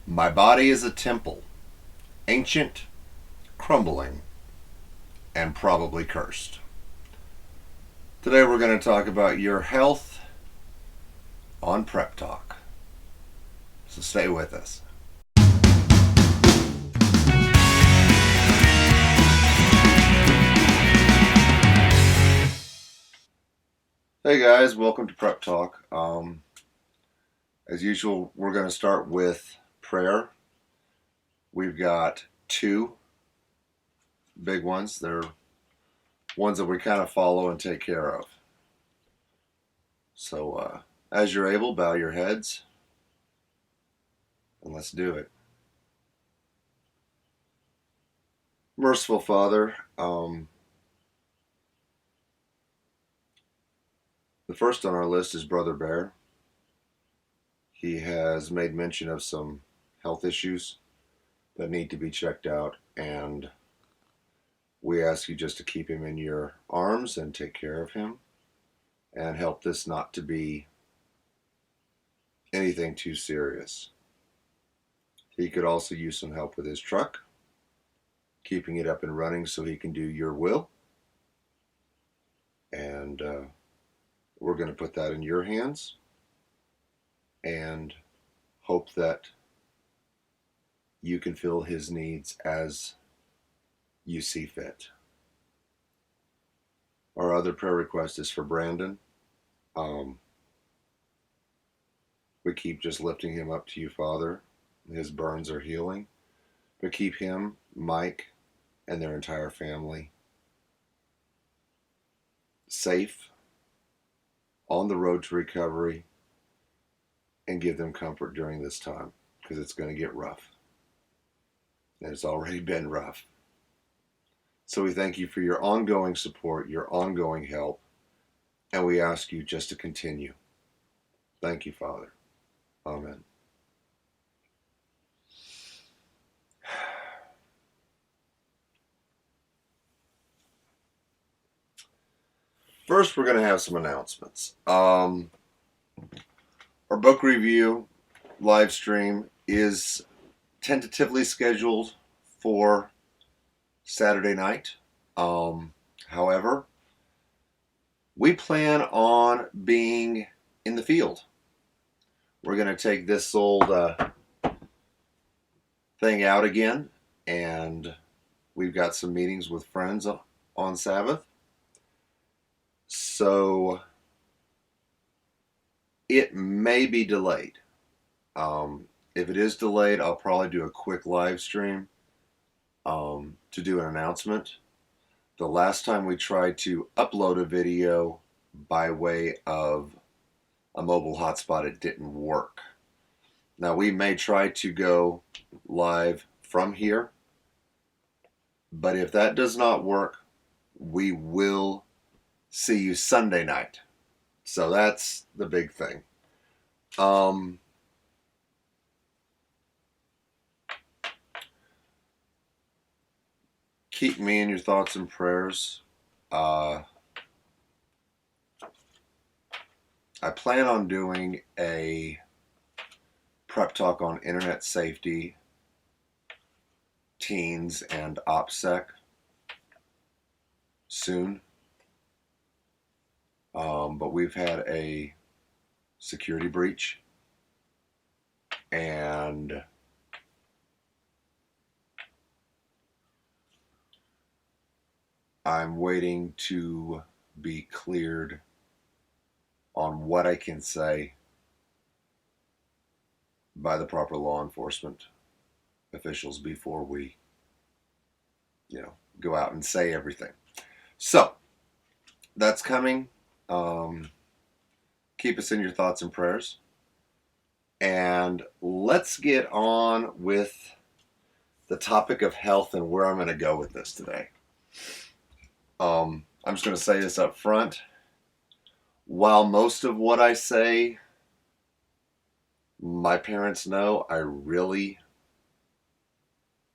My body is a temple, ancient, crumbling, and probably cursed. Today we're going to talk about your health on Prep Talk. So stay with us. Hey guys, welcome to Prep Talk. As usual, we're going to start with prayer. We've got two big ones. They're ones that we kind of follow and take care of. So, as you're able, bow your heads and let's do it. Merciful Father, the first on our list is Brother Bear. He has made mention of some health issues that need to be checked out, and we ask you just to keep him in your arms and take care of him and help this not to be anything too serious. He could also use some help with his truck, keeping it up and running so he can do your will. And we're going to put that in your hands and hope that you can fill his needs as you see fit. Our other prayer request is for Brandon. We keep just lifting him up to you, Father. His burns are healing. But keep him, Mike, and their entire family safe, on the road to recovery, and give them comfort during this time, because it's going to get rough. And it's already been rough. So we thank you for your ongoing support, your ongoing help, and we ask you just to continue. Thank you, Father. Amen. First, we're going to have some announcements. Our book review live stream is tentatively scheduled for Saturday night. However, we plan on being in the field. We're going to take this old thing out again, and we've got some meetings with friends on Sabbath. So it may be delayed. If it is delayed, I'll probably do a quick live stream to do an announcement. The last time we tried to upload a video by way of a mobile hotspot, it didn't work. Now we may try to go live from here, but if that does not work, we will see you Sunday night. So that's the big thing. Keep me in your thoughts and prayers. I plan on doing a prep talk on internet safety, teens, and OPSEC soon. But we've had a security breach, and I'm waiting to be cleared on what I can say by the proper law enforcement officials before we, go out and say everything. So that's coming. Keep us in your thoughts and prayers. And let's get on with the topic of health and where I'm going to go with this today. I'm just going to say this up front. While most of what I say, my parents know, I really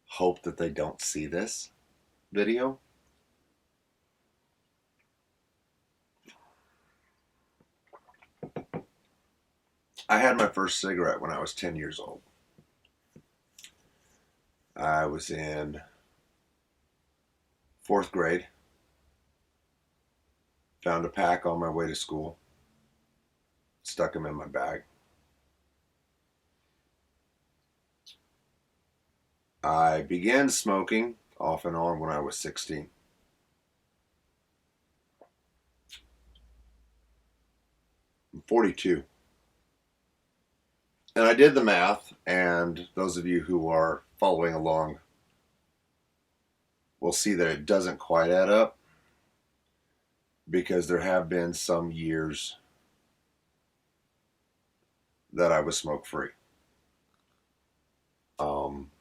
hope that they don't see this video. I had my first cigarette when I was 10 years old. I was in fourth grade, found a pack on my way to school, stuck them in my bag. I began smoking off and on when I was 16. I'm 42. And I did the math, and those of you who are following along will see that it doesn't quite add up because there have been some years that I was smoke free. Um,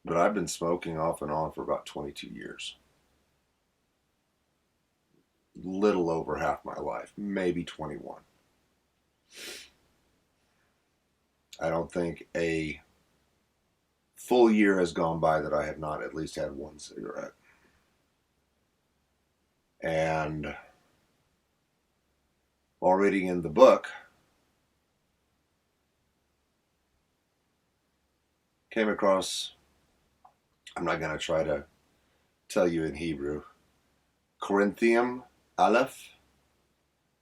but I've been smoking off and on for about 22 years. Little over half my life, maybe 21. I don't think a full year has gone by that I have not at least had one cigarette. And while reading in the book, came across, I'm not going to try to tell you in Hebrew, Corinthium Aleph,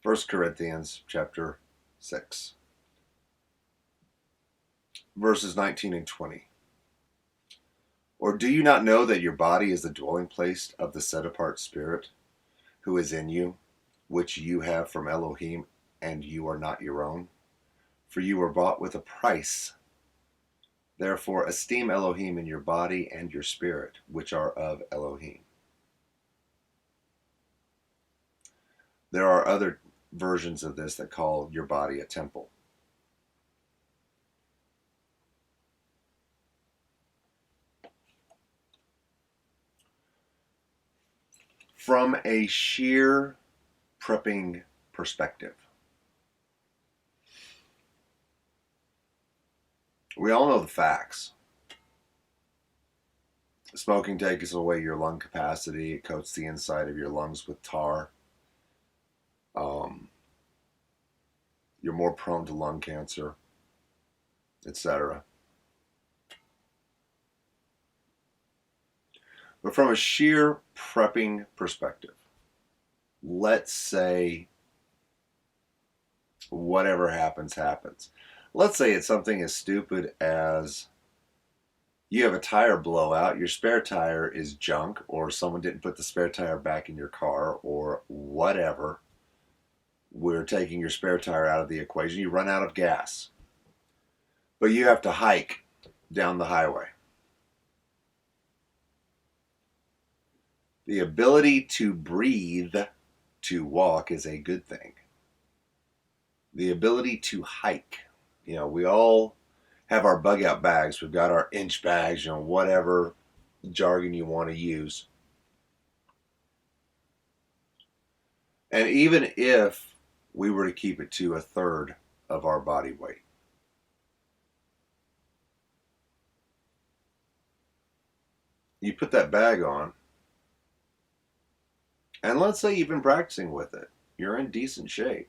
1 Corinthians chapter 6, verses 19 and 20. Or do you not know that your body is the dwelling place of the set-apart Spirit who is in you, which you have from Elohim, and you are not your own? For you were bought with a price. Therefore esteem Elohim in your body and your spirit, which are of Elohim. There are other versions of this that call your body a temple. From a sheer prepping perspective, we all know the facts. Smoking takes away your lung capacity. It coats the inside of your lungs with tar. You're more prone to lung cancer, etc. But from a sheer prepping perspective, let's say whatever happens, happens. Let's say it's something as stupid as you have a tire blowout, your spare tire is junk, or someone didn't put the spare tire back in your car, or whatever. We're taking your spare tire out of the equation. You run out of gas, but you have to hike down the highway. The ability to breathe, to walk, is a good thing. The ability to hike, we all have our bug out bags. We've got our inch bags, whatever jargon you want to use. And even if we were to keep it to a third of our body weight, you put that bag on, and let's say you've been practicing with it. You're in decent shape.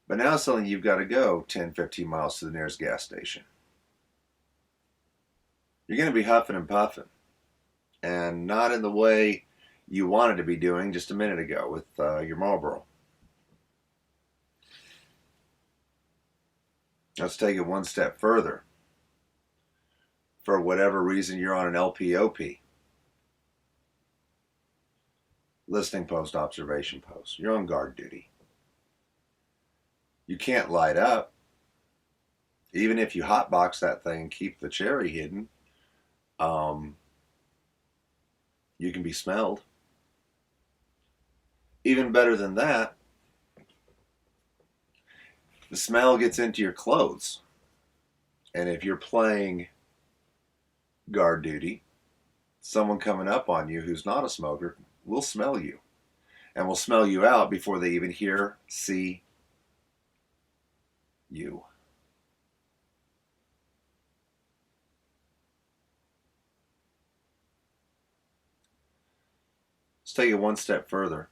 But now suddenly you've got to go 10, 15 miles to the nearest gas station. You're going to be huffing and puffing. And not in the way you wanted to be doing just a minute ago with your Marlboro. Let's take it one step further. For whatever reason, you're on an LPOP. Listening post, observation post. You're on guard duty. You can't light up. Even if you hotbox that thing, keep the cherry hidden, you can be smelled. Even better than that, the smell gets into your clothes. And if you're playing guard duty, someone coming up on you who's not a smoker will smell you. And will smell you out before they even hear, see you. Let's take it one step further.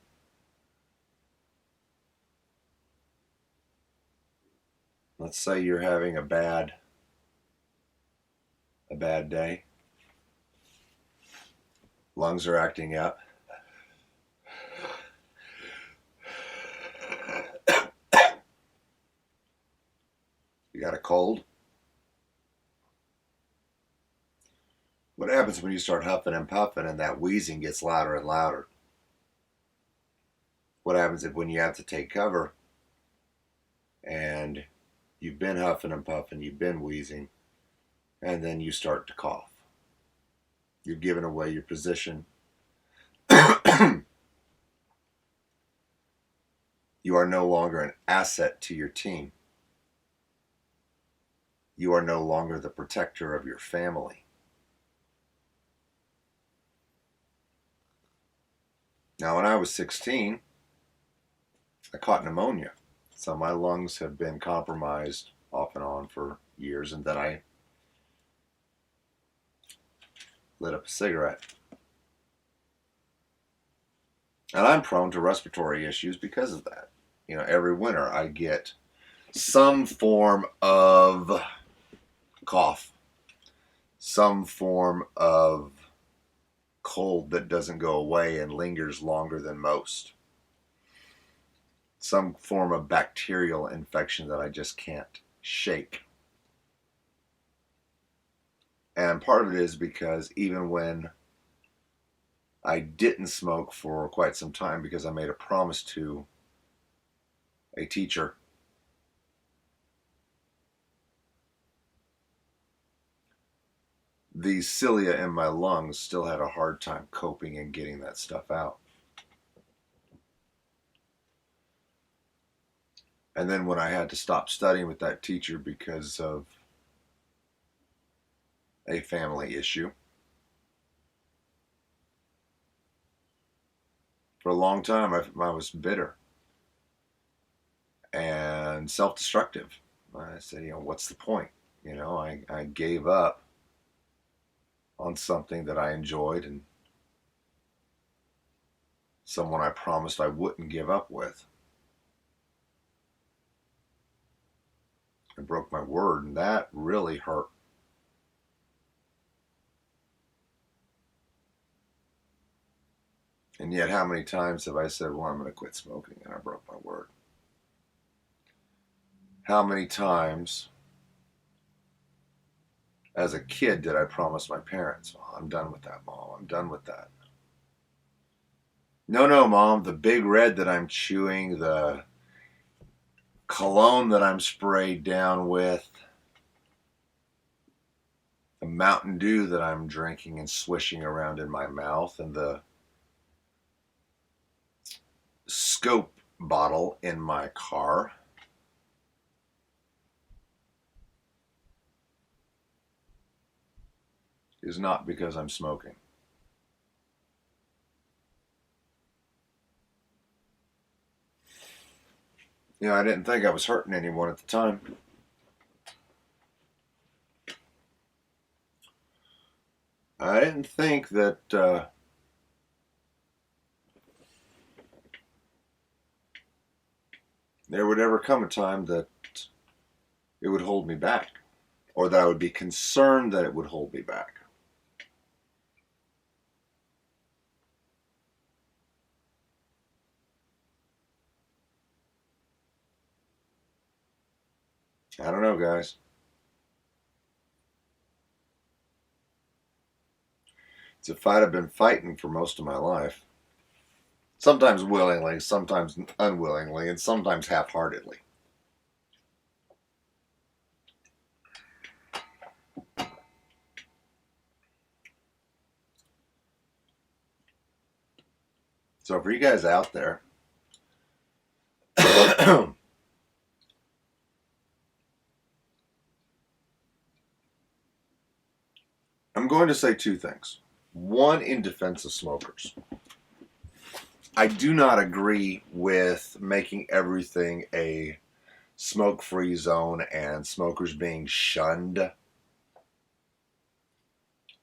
let's say you're having a bad day. Lungs are acting up. You got a cold. What happens when you start huffing and puffing and that wheezing gets louder and louder? What happens if when you have to take cover and you've been huffing and puffing, you've been wheezing, and then you start to cough? You've given away your position. You are no longer an asset to your team. You are no longer the protector of your family. Now, when I was 16, I caught pneumonia. So my lungs have been compromised off and on for years, and then I lit up a cigarette. And I'm prone to respiratory issues because of that. You know, every winter I get some form of cough, some form of cold that doesn't go away and lingers longer than most, some form of bacterial infection that I just can't shake. And part of it is because even when I didn't smoke for quite some time, because I made a promise to a teacher, the cilia in my lungs still had a hard time coping and getting that stuff out. And then when I had to stop studying with that teacher because of a family issue, for a long time I was bitter and self-destructive. I said, what's the point? I gave up on something that I enjoyed and someone I promised I wouldn't give up with. I broke my word, and that really hurt. And yet, how many times have I said, well, I'm going to quit smoking, and I broke my word? How many times as a kid did I promise my parents, oh, I'm done with that, Mom, I'm done with that. No, Mom, the Big Red that I'm chewing, the cologne that I'm sprayed down with, the Mountain Dew that I'm drinking and swishing around in my mouth, and the Scope bottle in my car is not because I'm smoking. I didn't think I was hurting anyone at the time. I didn't think that there would ever come a time that it would hold me back, or that I would be concerned that it would hold me back. I don't know, guys. It's a fight I've been fighting for most of my life. Sometimes willingly, sometimes unwillingly, and sometimes half-heartedly. So for you guys out there, I'm going to say two things. One, in defense of smokers. I do not agree with making everything a smoke-free zone and smokers being shunned.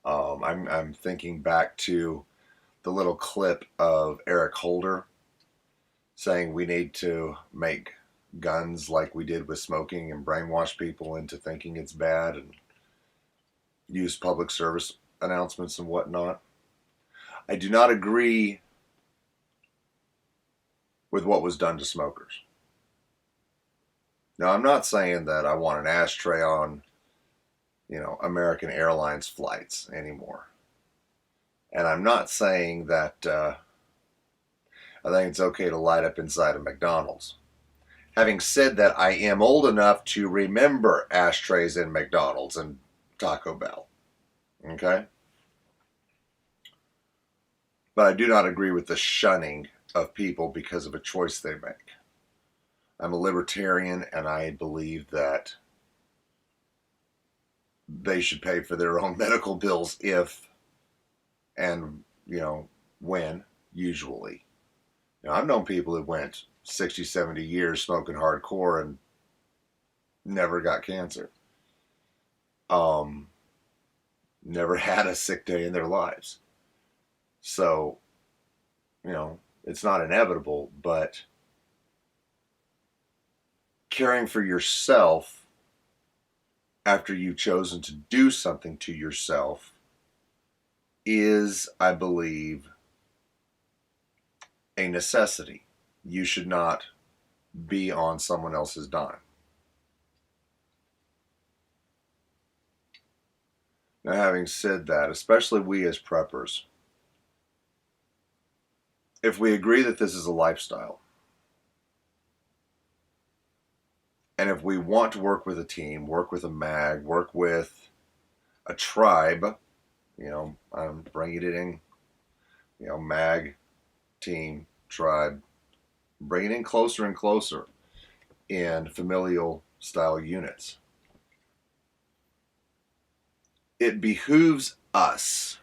I'm thinking back to the little clip of Eric Holder saying we need to make guns like we did with smoking and brainwash people into thinking it's bad and use public service announcements and whatnot. I do not agree with what was done to smokers. Now, I'm not saying that I want an ashtray on, American Airlines flights anymore. And I'm not saying that I think it's okay to light up inside of McDonald's. Having said that, I am old enough to remember ashtrays in McDonald's and Taco Bell. Okay? But I do not agree with the shunning of people because of a choice they make. I'm a libertarian, and I believe that they should pay for their own medical bills if and, when, usually. I've known people that went 60, 70 years smoking hardcore and never got cancer. Never had a sick day in their lives. So, it's not inevitable, but caring for yourself after you've chosen to do something to yourself is, I believe, a necessity. You should not be on someone else's dime. Now, having said that, especially we as preppers, if we agree that this is a lifestyle, and if we want to work with a team, work with a mag, work with a tribe, I'm bringing it in, mag, team, tribe, bring it in closer and closer in familial style units. It behooves us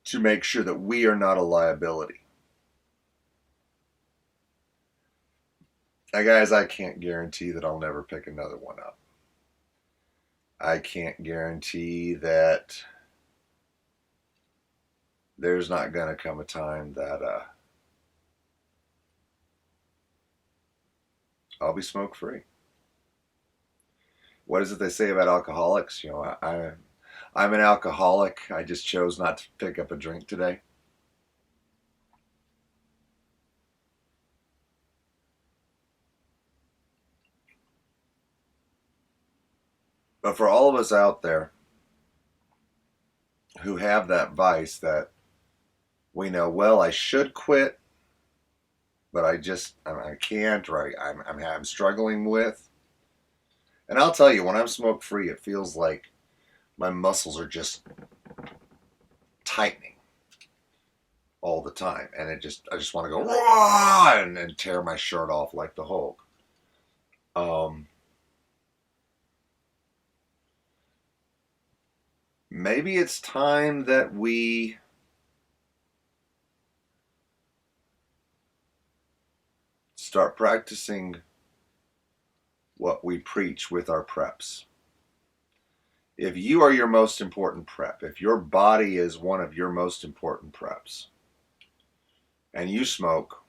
to make sure that we are not a liability. Now, guys, I can't guarantee that I'll never pick another one up. I can't guarantee that there's not going to come a time that I'll be smoke free. What is it they say about alcoholics? I'm an alcoholic. I just chose not to pick up a drink today. But for all of us out there who have that vice that we know, well, I should quit, but I can't, or I'm struggling with. And I'll tell you, when I'm smoke free, it feels like my muscles are just tightening all the time, and I just want to go Wah! and tear my shirt off like the Hulk. Maybe it's time that we start practicing what we preach with our preps. If you are your most important prep, if your body is one of your most important preps, and you smoke,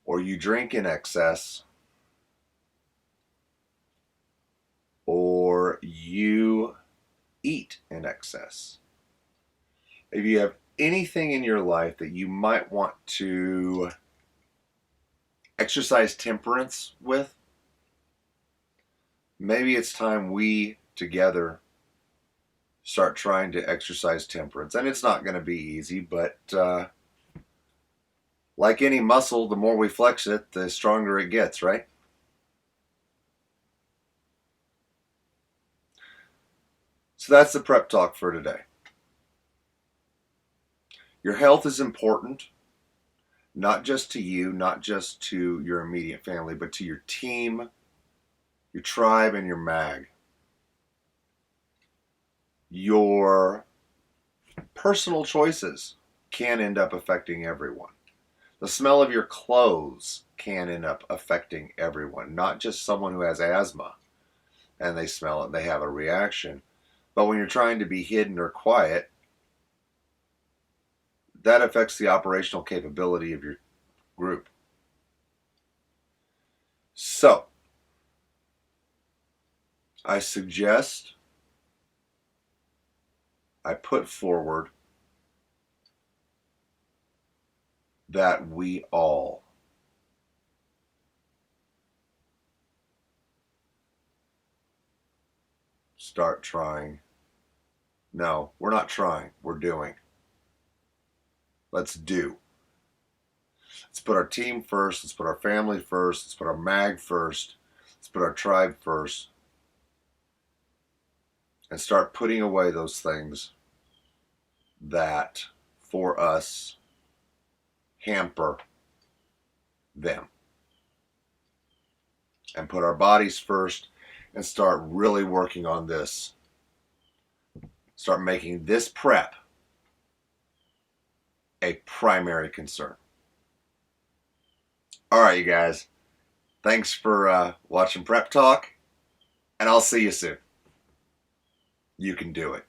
or you drink in excess, or you eat in excess, if you have anything in your life that you might want to exercise temperance with, maybe it's time we together start trying to exercise temperance. And it's not going to be easy, but like any muscle, the more we flex it, the stronger it gets, right? So that's the prep talk for today. Your health is important, not just to you, not just to your immediate family, but to your team, your tribe, and your mag. Your personal choices can end up affecting everyone. The smell of your clothes can end up affecting everyone, not just someone who has asthma and they smell it and they have a reaction. But when you're trying to be hidden or quiet, that affects the operational capability of your group. So, I suggest I put forward that we all start trying. No, we're not trying. We're doing. Let's do. Let's put our team first. Let's put our family first. Let's put our mag first. Let's put our tribe first. And start putting away those things that, for us, hamper them. And put our bodies first and start really working on this. Start making this prep a primary concern. All right, you guys. Thanks for watching Prep Talk, and I'll see you soon. You can do it.